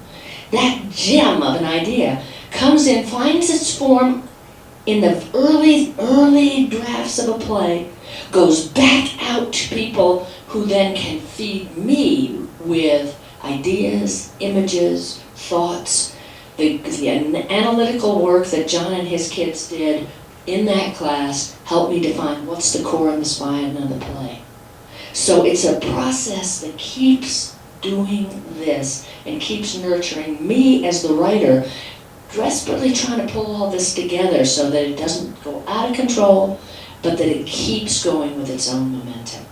[SPEAKER 4] That gem of an idea comes in, finds its form in the early drafts of a play, goes back out to people who then can feed me with ideas, images, thoughts. The analytical work that John and his kids did in that class helped me define what's the core and the spine of the play. So it's a process that keeps doing this and keeps nurturing me as the writer, desperately trying to pull all this together so that it doesn't go out of control, but that it keeps going with its own momentum.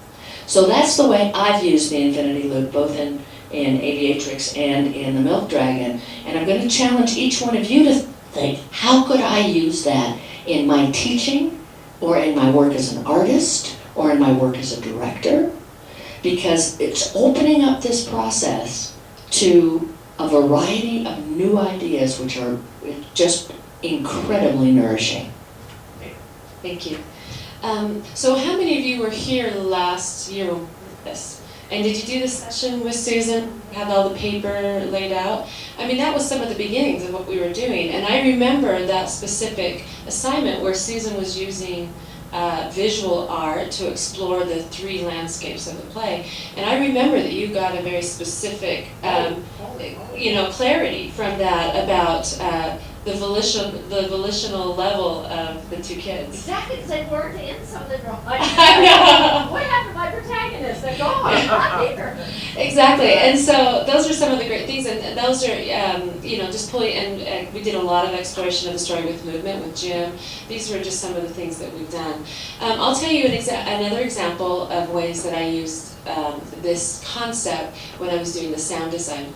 [SPEAKER 4] So that's the way I've used the infinity loop, both in Aviatrix and in the Milk Dragon. And I'm going to challenge each one of you to think, how could I use that in my teaching, or in my work as an artist, or in my work as a director? Because it's opening up this process to a variety of new ideas, which are just incredibly nourishing.
[SPEAKER 5] Thank you. So how many of you were here last year with this? And did you do the session with Susan, have all the paper laid out? I mean, that was some of the beginnings of what we were doing. And I remember that specific assignment where Susan was using visual art to explore the 3 landscapes of the play. And I remember that you got a very specific, clarity from that about the volitional level of the 2 kids.
[SPEAKER 3] Exactly, because they weren't in some of the drawings.
[SPEAKER 5] I know.
[SPEAKER 3] What happened to my protagonists? They're gone. Not here.
[SPEAKER 5] Exactly, and so those are some of the great things, and those are, just pulling, and we did a lot of exploration of the story with movement, with Jim. These were just some of the things that we've done. I'll tell you another example of ways that I used this concept when I was doing the sound design.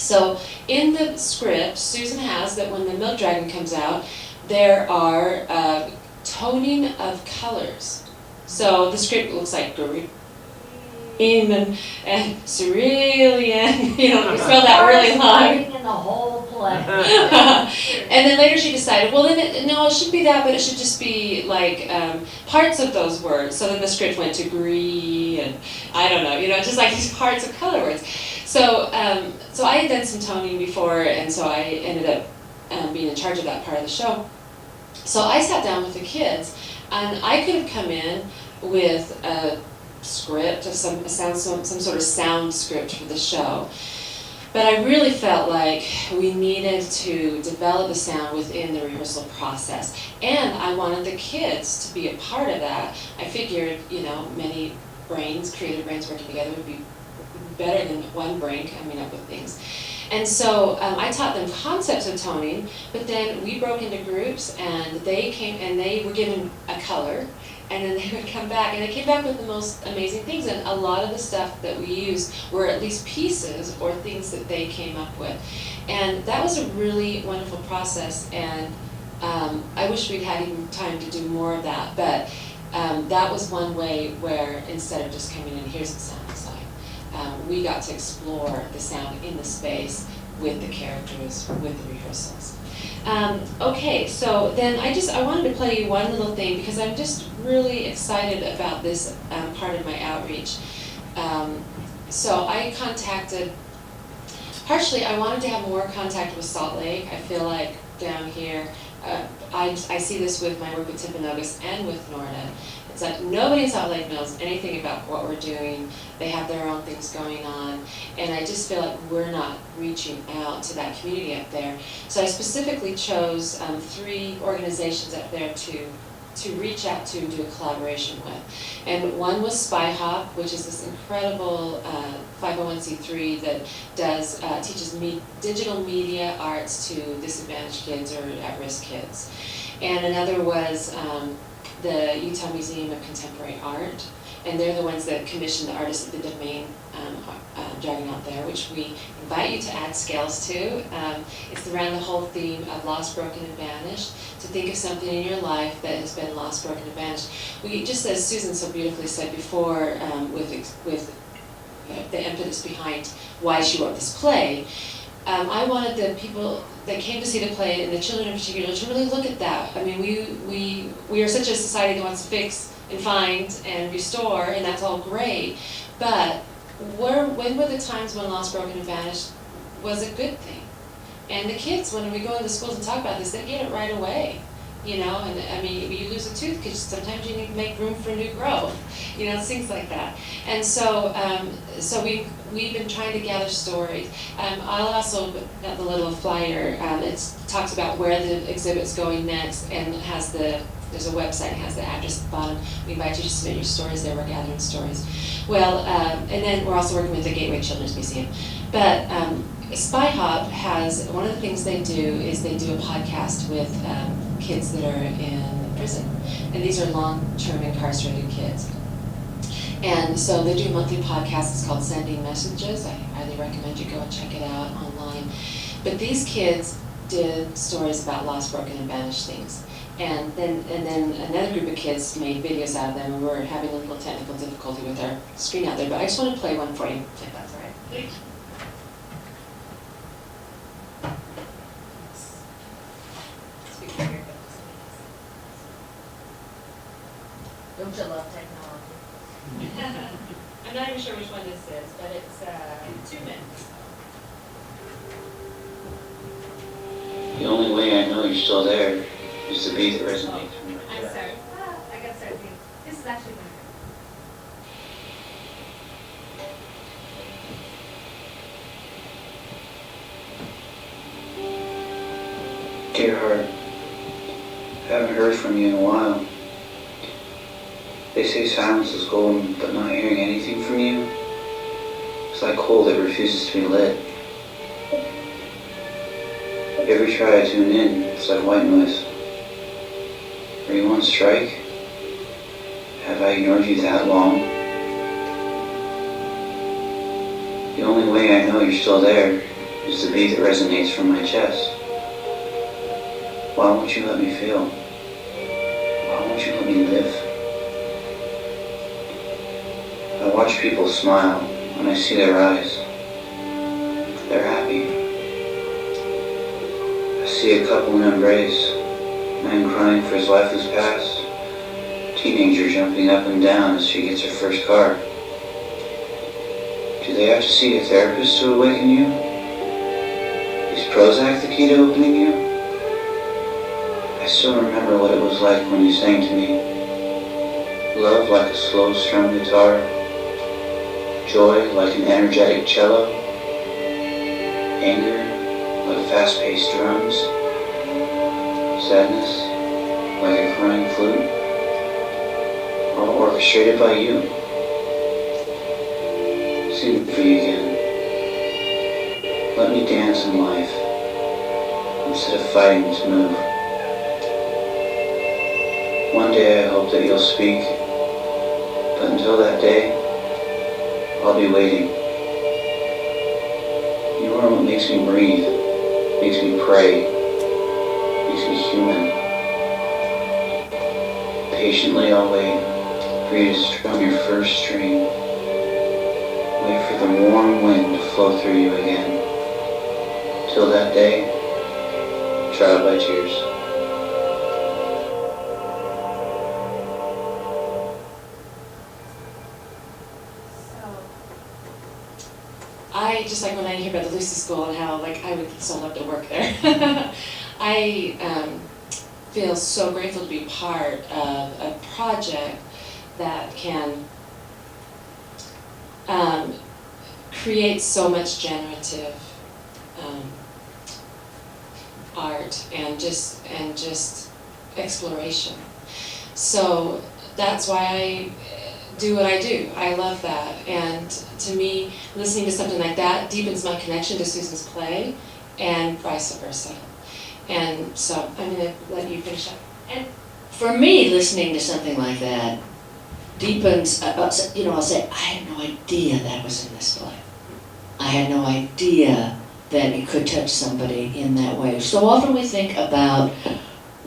[SPEAKER 5] So in the script, Susan has that when the milk dragon comes out, there are toning of colors. So the script looks like green and cerulean, you know, we spelled that really long.
[SPEAKER 3] Fighting in the whole play.
[SPEAKER 5] And then later she decided, well, then no, it shouldn't be that, but it should just be like parts of those words. So then the script went to green and I don't know, you know, just like these parts of color words. So so I had done some toning before, and so I ended up being in charge of that part of the show. So I sat down with the kids, and I could have come in with a script of some sort of sound script for the show. But I really felt like we needed to develop the sound within the rehearsal process. And I wanted the kids to be a part of that. I figured, you know, many brains, creative brains working together would be better than one brain coming up with things. And so I taught them concepts of toning, but then we broke into groups, and they came and they were given a color, and then they would come back, and they came back with the most amazing things. And a lot of the stuff that we used were at least pieces or things that they came up with. And that was a really wonderful process, and I wish we'd had even time to do more of that, but that was one way where instead of just coming in, here's the sound design, we got to explore the sound in the space with the characters, with the rehearsals. Okay, so then I wanted to play you one little thing because I'm just really excited about this part of my outreach. So I contacted, partially I wanted to have more contact with Salt Lake. I feel like down here, I see this with my work with Timpanogos and with Norda. It's like nobody in Salt Lake knows anything about what we're doing. They have their own things going on. And I just feel like we're not reaching out to that community up there. So I specifically chose 3 organizations up there to reach out to and do a collaboration with. And one was SpyHop, which is this incredible 501c3 that does teaches digital media arts to disadvantaged kids or at-risk kids. And another was the Utah Museum of Contemporary Art, and they're the ones that commission the artists at the Domain dragging out there, which we invite you to add scales to. It's around the whole theme of lost, broken, and vanished, to think of something in your life that has been lost, broken, and vanished. We, just as Susan so beautifully said before, with the impetus behind why she wrote this play, I wanted the people that came to see the play, and the children in particular, to really look at that. I mean, we are such a society that wants to fix and find and restore, and that's all great, but when were the times when lost, broken, and vanished was a good thing? And the kids, when we go into schools and talk about this, they get it right away. You know, and I mean, you lose a tooth because sometimes you need to make room for new growth. You know, things like that. And so, so we've been trying to gather stories. I'll also got the little flyer. It talks about where the exhibit's going next, and has there's a website, has the address at the bottom. We invite you to submit your stories there. We're gathering stories. Well, and then we're also working with the Gateway Children's Museum. But SpyHop has, one of the things they do is they do a podcast with kids that are in prison. And these are long-term incarcerated kids. And so they do a monthly podcast. It's called Sending Messages. I highly recommend you go and check it out online. But these kids did stories about lost, broken, and vanished things. And then another group of kids made videos out of them, and we're having a little technical difficulty with our screen out there. But I just want to play one for you, if that's all right. Thanks.
[SPEAKER 3] Don't you love technology?
[SPEAKER 5] I'm not even sure which one this is, but it's 2 minutes.
[SPEAKER 7] The only way I know you're still there is the beat that resonates.
[SPEAKER 3] I'm sorry. I got started. This is actually
[SPEAKER 7] Dear heart, I haven't heard from you in a while. They say silence is golden, but not hearing anything from you, it's like coal that refuses to be lit. Every try I tune in, it's like white noise. Are you on strike? Have I ignored you that long? The only way I know you're still there is the beat that resonates from my chest. Why won't you let me feel? Why won't you let me live? I watch people smile when I see their eyes. They're happy. I see a couple in embrace, man crying for his wife who's passed, teenager jumping up and down as she gets her first car. Do they have to see a therapist to awaken you? Is Prozac the key to opening you? I still remember what it was like when you sang to me. Love like a slow strum guitar, joy like an energetic cello, anger like fast-paced drums, sadness like a crying flute, all orchestrated by you. Sing for you again. Let me dance in life instead of fighting to move. One day I hope that you'll speak, but until that day, I'll be waiting. You are what makes me breathe, makes me pray, makes me human. Patiently I'll wait for you to strum your first string. Wait for the warm wind to flow through you again. Till that day, trial by tears.
[SPEAKER 5] I just like when I hear about the Lucy School and how like I would so love to work there. I feel so grateful to be part of a project that can create so much generative art and just exploration. So that's why I do what I do. I love that, and to me, listening to something like that deepens my connection to Susan's play, and vice versa. And so I'm going to let you finish up.
[SPEAKER 4] And for me, listening to something like that deepens, I'll say, I had no idea that was in this play. I had no idea that it could touch somebody in that way. So often we think about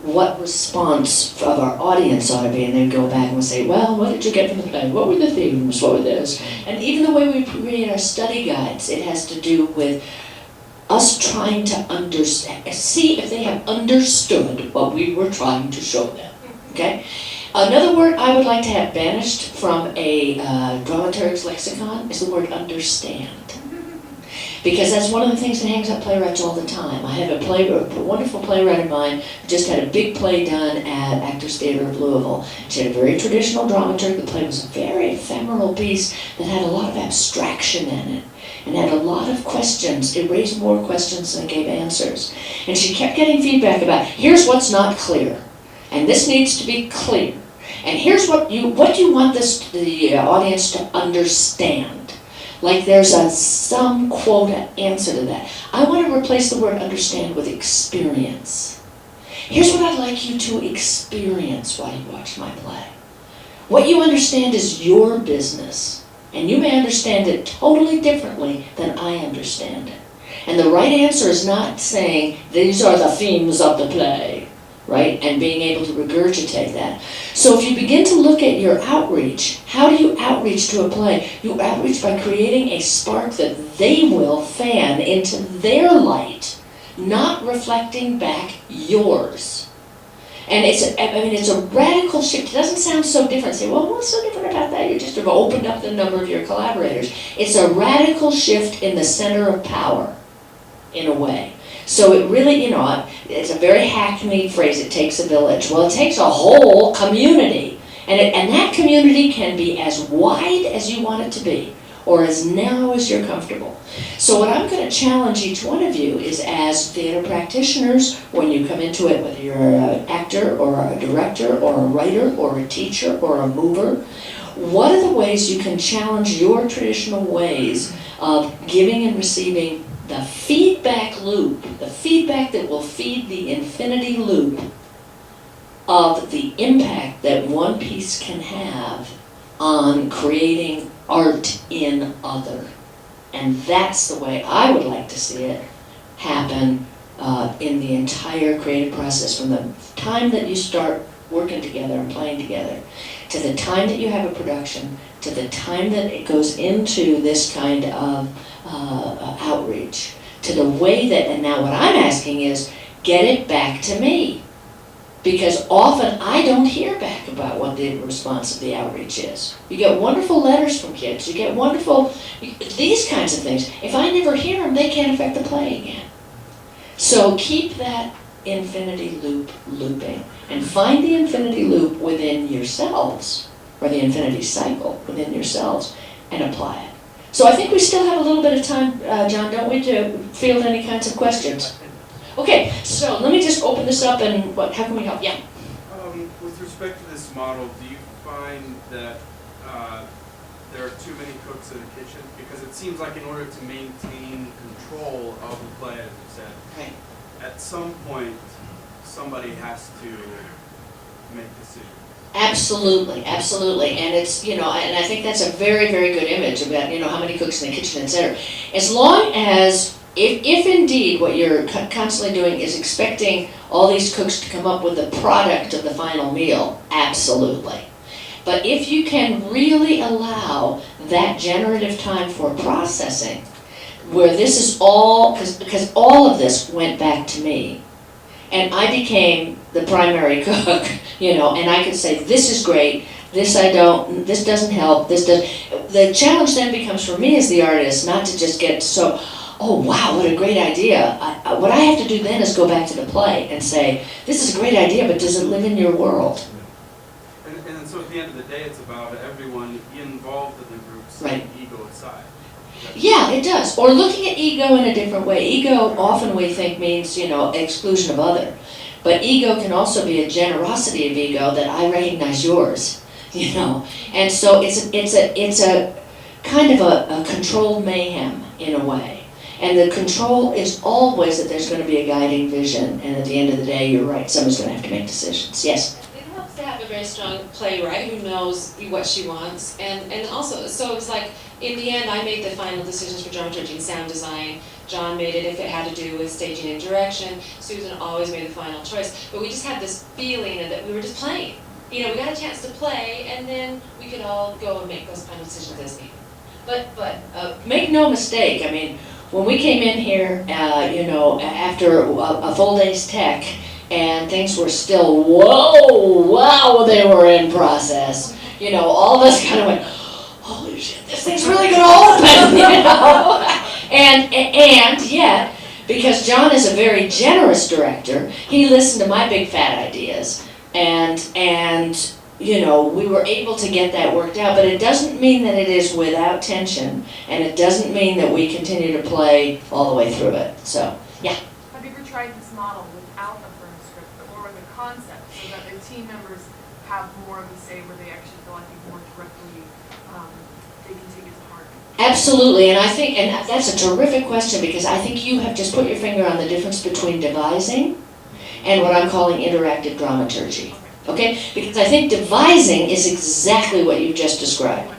[SPEAKER 4] what response of our audience ought to be, and then go back and we'll say, well, what did you get from the play? What were the themes? What were this? And even the way we create our study guides, it has to do with us trying to understand, see if they have understood what we were trying to show them, okay? Another word I would like to have banished from a dramaturg's lexicon is the word understand. Because that's one of the things that hangs up playwrights all the time. I have a wonderful playwright of mine who just had a big play done at Actors Theater of Louisville. She had a very traditional dramaturg. The play was a very ephemeral piece that had a lot of abstraction in it and had a lot of questions. It raised more questions than it gave answers. And she kept getting feedback about, here's what's not clear, and this needs to be clear. And here's what you want the audience to understand. Like there's some quota answer to that. I want to replace the word understand with experience. Here's what I'd like you to experience while you watch my play. What you understand is your business, and you may understand it totally differently than I understand it. And the right answer is not saying, these are the themes of the play, right? And being able to regurgitate that. So if you begin to look at your outreach, how do you outreach to a play? You outreach by creating a spark that they will fan into their light, not reflecting back yours. And it's a radical shift. It doesn't sound so different. Say, well, what's so different about that? You just have opened up the number of your collaborators. It's a radical shift in the center of power, in a way. So it really, it's a very hackneyed phrase, it takes a village. Well, it takes a whole community. And that community can be as wide as you want it to be, or as narrow as you're comfortable. So what I'm going to challenge each one of you is, as theater practitioners, when you come into it, whether you're an actor or a director or a writer or a teacher or a mover, what are the ways you can challenge your traditional ways of giving and receiving the feedback loop, the feedback that will feed the infinity loop of the impact that one piece can have on creating art in other. And that's the way I would like to see it happen in the entire creative process, from the time that you start working together and playing together, to the time that you have a production, to the time that it goes into this kind of outreach, to the way that, and now what I'm asking is, get it back to me. Because often I don't hear back about what the response of the outreach is. You get wonderful letters from kids, you get wonderful, these kinds of things. If I never hear them, they can't affect the play again. So keep that infinity loop looping, and find the infinity loop within yourselves, or the infinity cycle within yourselves, and apply it. So I think we still have a little bit of time, John, don't we, to field any kinds of questions? Okay, so let me just open this up and how can we help? Yeah.
[SPEAKER 8] With respect to this model, do you find that there are too many cooks in the kitchen? Because it seems like in order to maintain control of the play, as you said,
[SPEAKER 4] Right.
[SPEAKER 8] at some point somebody has to make decisions.
[SPEAKER 4] Absolutely, absolutely, and it's, and I think that's a very, very good image about, how many cooks in the kitchen, etc. As long as, if indeed what you're constantly doing is expecting all these cooks to come up with the product of the final meal, absolutely. But if you can really allow that generative time for processing, where this is all, because all of this went back to me, and I became the primary cook, and I could say, this is great, this doesn't help, this does. The challenge then becomes for me as the artist not to just get so, oh wow, what a great idea. What I have to do then is go back to the play and say, this is a great idea, but does it live in your world?
[SPEAKER 8] And so at the end of the day, it's about everyone involved in the group setting ego aside.
[SPEAKER 4] Yeah, it does. Or looking at ego in a different way. Ego often we think means, exclusion of other. But ego can also be a generosity of ego that I recognize yours, And so it's a kind of a controlled mayhem in a way. And the control is always that there's going to be a guiding vision, and at the end of the day, you're right, someone's going to have to make decisions. Yes?
[SPEAKER 5] It helps to have a very strong playwright who knows what she wants, and also, so it was like, in the end, I made the final decisions for dramaturgy and sound design. John made it if it had to do with staging and direction. Susan always made the final choice. But we just had this feeling that we were just playing. We got a chance to play, and then we could all go and make those final decisions as needed.
[SPEAKER 4] But make no mistake, I mean, when we came in here, after a full day's tech, and things were still, wow, they were in process. All of us kind of went, holy shit, this thing's really gonna open, And yet, because John is a very generous director, he listened to my big fat ideas, and we were able to get that worked out, but it doesn't mean that it is without tension, and it doesn't mean that we continue to play all the way through it, so, yeah.
[SPEAKER 2] Have you ever tried this model without a firm script or with a concept so that the team members have more of a say where they actually feel, I think, more directly, they can take it to heart?
[SPEAKER 4] Absolutely, and that's a terrific question, because I think you have just put your finger on the difference between devising and what I'm calling interactive dramaturgy. Okay? Because I think devising is exactly what you just described.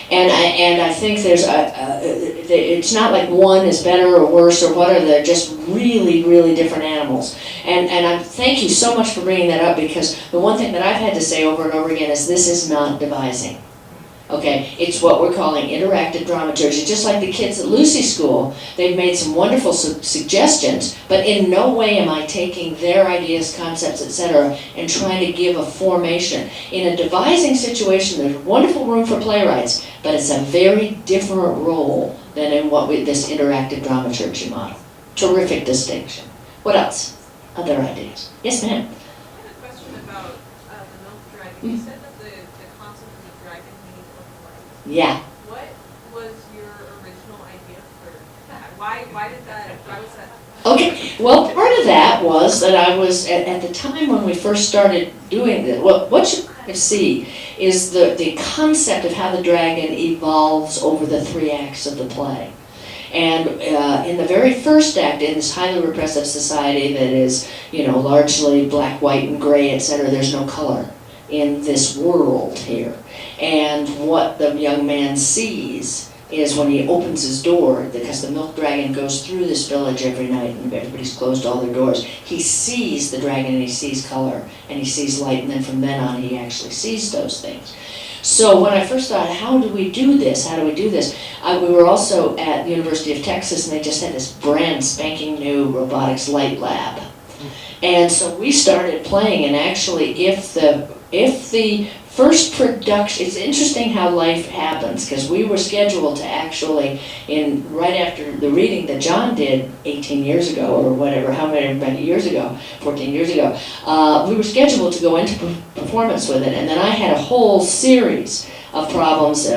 [SPEAKER 4] And I think there's it's not like one is better or worse or whatever, they're just really, really different animals. And I thank you so much for bringing that up, because the one thing that I've had to say over and over again is this is not devising. Okay, it's what we're calling interactive dramaturgy. Just like the kids at Lucy School, they've made some wonderful suggestions, but in no way am I taking their ideas, concepts, etc., and trying to give a formation. In a devising situation, there's wonderful room for playwrights, but it's a very different role than in this interactive dramaturgy model. Terrific distinction. What else? Other ideas? Yes, ma'am.
[SPEAKER 9] I have a question about the milk dragon. You said that the concept of the dragon made of light.
[SPEAKER 4] Yeah.
[SPEAKER 9] What was your original idea for that? Why was that?
[SPEAKER 4] Okay, well, part of that was that I was, at the time when we first started doing this, what you kind of see is the concept of how the dragon evolves over the 3 acts of the play. And in the very first act, in this highly repressive society that is, largely black, white, and gray, etc., there's no color in this world here. And what the young man sees is when he opens his door, because the milk dragon goes through this village every night and everybody's closed all their doors. He sees the dragon and he sees color and he sees light, and then from then on he actually sees those things. So when I first thought, how do we do this? How do we do this? We were also at the University of Texas, and they just had this brand spanking new robotics light lab. And so we started playing, and actually if the first production, it's interesting how life happens, because we were scheduled to actually, right after the reading that John did 18 years ago, or whatever, how many years ago, 14 years ago, we were scheduled to go into performance with it, and then I had a whole series of problems,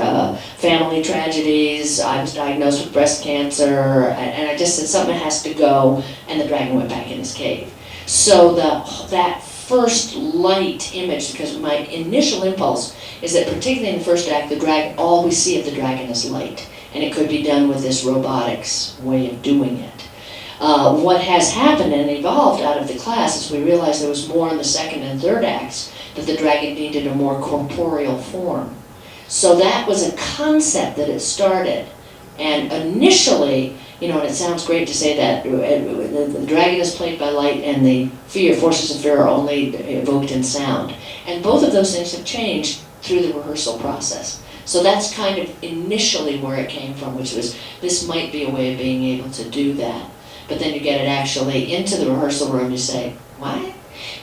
[SPEAKER 4] family tragedies, I was diagnosed with breast cancer, and I just said something has to go, and the dragon went back in his cave. So that first light image, because my initial impulse is that particularly in the first act, all we see of the dragon is light, and it could be done with this robotics way of doing it. What has happened and evolved out of the class is we realized there was more in the second and third acts, that the dragon needed a more corporeal form. So that was a concept that it started, and initially, and it sounds great to say that the dragon is played by light and the forces of fear are only evoked in sound. And both of those things have changed through the rehearsal process. So that's kind of initially where it came from, which was this might be a way of being able to do that. But then you get it actually into the rehearsal room, you say, what?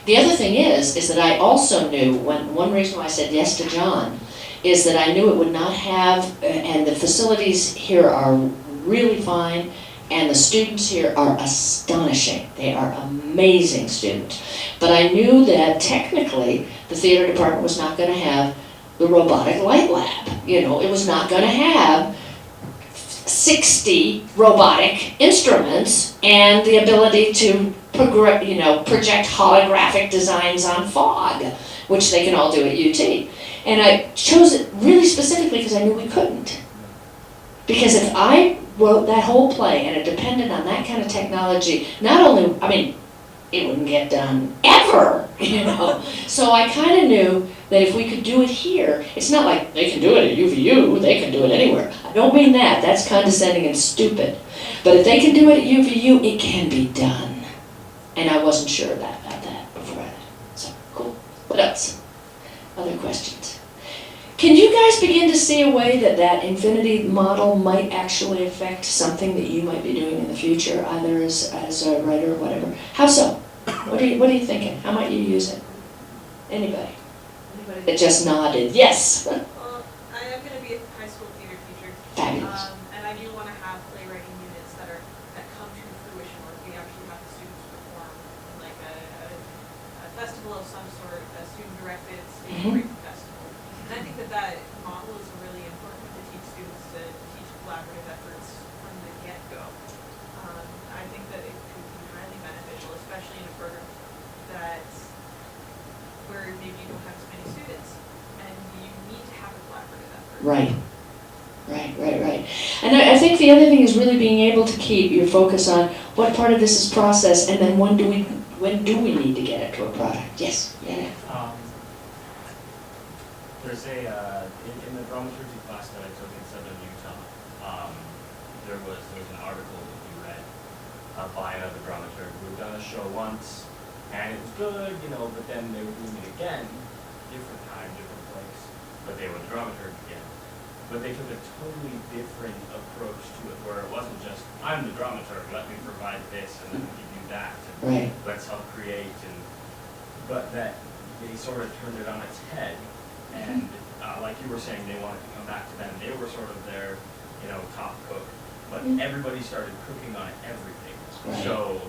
[SPEAKER 4] The other thing is that I also knew, one reason why I said yes to John, is that I knew it would not have, and the facilities here are really fine, and the students here are astonishing. They are amazing students. But I knew that technically the theater department was not going to have the robotic light lab. It was not going to have 60 robotic instruments and the ability to project holographic designs on fog, which they can all do at UT. And I chose it really specifically because I knew we couldn't. Because if I wrote that whole play and it depended on that kind of technology, it wouldn't get done ever, So I kind of knew that if we could do it here, it's not like they can do it at UVU, they can do it anywhere. I don't mean that, that's condescending and stupid. But if they can do it at UVU, it can be done. And I wasn't sure about that before. So, cool. What else? Other questions? Can you guys begin to see a way that infinity model might actually affect something that you might be doing in the future, either as a writer or whatever? How so? What are you thinking? How might you use it? Anybody? It just nodded. Yes.
[SPEAKER 9] Well, I am going to be a high school theater teacher.
[SPEAKER 4] Fabulous.
[SPEAKER 9] And I do want to have playwriting units that come to fruition, where we actually have the students perform in like a festival of some sort, a student-directed stage writing festival. And I think that model is really important to teach students to teach collaborative efforts from the get-go. I think that it could be highly beneficial, especially in a program where maybe you don't have as many students, and you need to have a collaborative effort.
[SPEAKER 4] Right. And I think the other thing is really being able to keep your focus on what part of this is process, and then when do we need to get it to a product? Yes. Yeah.
[SPEAKER 10] There's in the dramaturgy class that I took in Southern Utah, there was an article that we read by another dramaturg who had done a show once, and it was good, but then they were doing it again, different time, different place, but they were the dramaturg again. But they took a totally different approach to it, where it wasn't just, I'm the dramaturg, let me provide this, and then give you that, and let's help create, but that they sort of turned it on its head. And like you were saying, they wanted to come back to them. They were sort of their, top cook. But everybody started cooking on everything.
[SPEAKER 4] Right.
[SPEAKER 10] So,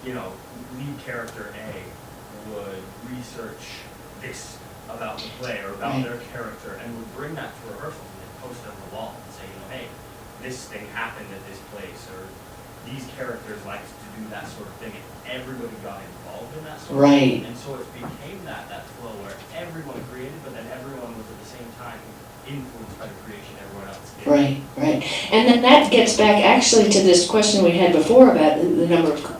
[SPEAKER 10] lead character A would research this about the play or about their character and would bring that to rehearsals and then post it on the wall and say, hey, this thing happened at this place, or these characters like to do that sort of thing. And everybody got involved in that sort of thing. And so it became that flow where everyone created, but then everyone was at the same time influenced by the creation everyone else did.
[SPEAKER 4] Right. And then that gets back actually to this question we had before about the number of.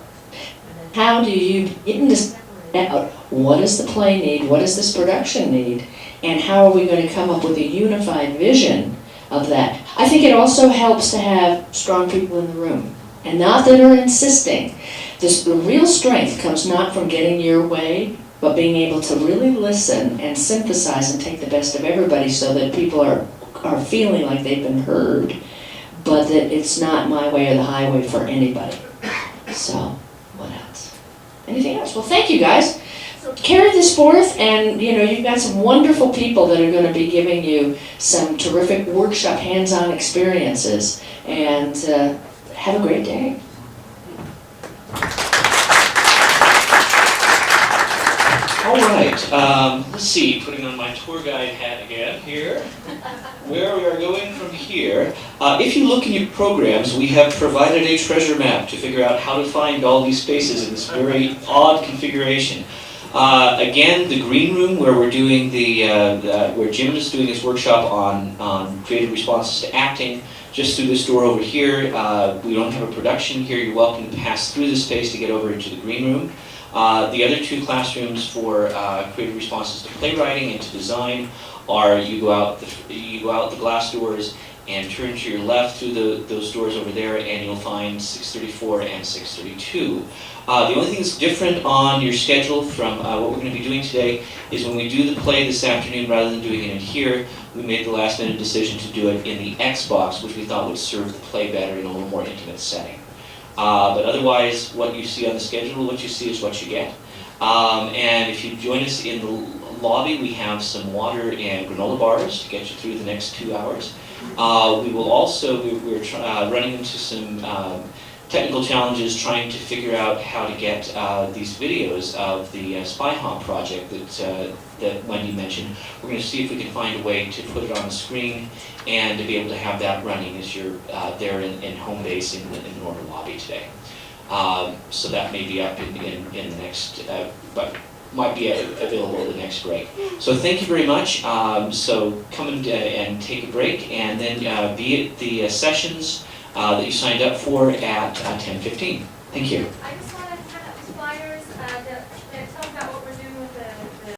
[SPEAKER 4] How do you begin to separate out what does the play need, what does this production need, and how are we going to come up with a unified vision of that? I think it also helps to have strong people in the room, and not that are insisting. The real strength comes not from getting your way, but being able to really listen and synthesize and take the best of everybody so that people are feeling like they've been heard, but that it's not my way or the highway for anybody. So, what else? Anything else? Well, thank you guys. Carry this forth, and you've got some wonderful people that are going to be giving you some terrific workshop hands-on experiences, and have a great day.
[SPEAKER 1] All right, let's see, putting on my tour guide hat again here, where we are going from here. If you look in your programs, we have provided a treasure map to figure out how to find all these spaces in this very odd configuration. Again, the green room where we're doing where Jim is doing his workshop on creative responses to acting, just through this door over here. We don't have a production here. You're welcome to pass through the space to get over into the green room. The other two classrooms for creative responses to playwriting and to design are you go out the glass doors and turn to your left through those doors over there, and you'll find 634 and 632. The only thing that's different on your schedule from what we're going to be doing today is when we do the play this afternoon, rather than doing it in here, we made the last minute decision to do it in the Xbox, which we thought would serve the play better in a little more intimate setting. But otherwise, what you see on the schedule, what you see is what you get. And if you join us in the lobby, we have some water and granola bars to get you through the next 2 hours. We will also, we're running into some technical challenges trying to figure out how to get these videos of the Spy Hop project that Wendy mentioned. We're going to see if we can find a way to put it on the screen and to be able to have that running as you're there in home base in the normal lobby today. So that may be up in the next, but might be available the next break. So thank you very much. So come and take a break, and then be at the sessions that you signed up for at 10:15. Thank you.
[SPEAKER 2] I just